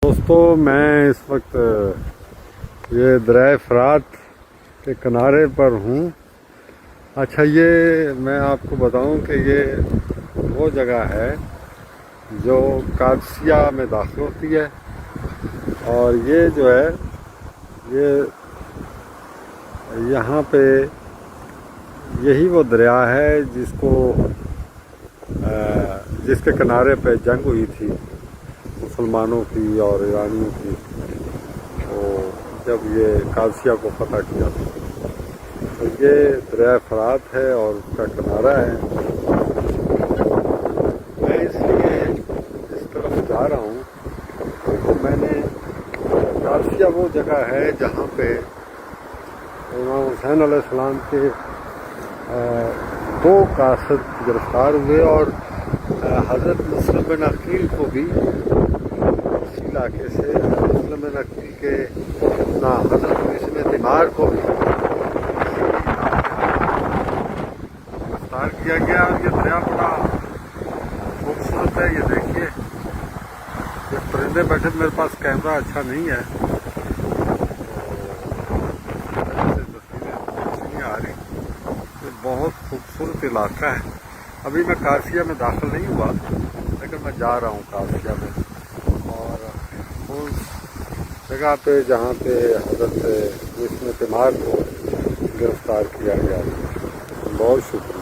دوستو میں اس وقت یہ دریائے فرات کے کنارے پر ہوں۔ اچھا، یہ میں آپ کو بتاؤں کہ یہ وہ جگہ ہے جو قادسیہ میں داخل ہوتی ہے، اور یہ جو ہے یہ یہاں پہ یہی وہ دریا ہے جس کے کنارے پہ جنگ ہوئی تھی مسلمانوں کی اور ایرانیوں کی، تو جب یہ قادسیہ کو فتح کیا تھا۔ تو یہ دریائے فرات ہے اور اس کا کنارہ ہے۔ میں اس لیے اس طرف جا رہا ہوں تو میں نے قادسیہ وہ جگہ ہے جہاں پہ امام حسین علیہ السلام کے دو قاصد گرفتار ہوئے، اور حضرت مسلم بن عقیل کو بھی اسی علاقے سے مسلم بن عقیل کے حضرت مسلم دمار کو بھی گرفتار کیا گیا۔ اور یہ دریا بڑا خوبصورت ہے، یہ دیکھیے، یہ پرندے بیٹھے، میرے پاس کیمرہ اچھا نہیں ہے بہت خوبصورت علاقہ ہے۔ ابھی میں قادسیہ میں داخل نہیں ہوا، لیکن میں جا رہا ہوں قادسیہ میں، اور اس جگہ پہ جہاں پہ حضرت مسلم دمار کو گرفتار کیا گیا۔ بہت شکریہ۔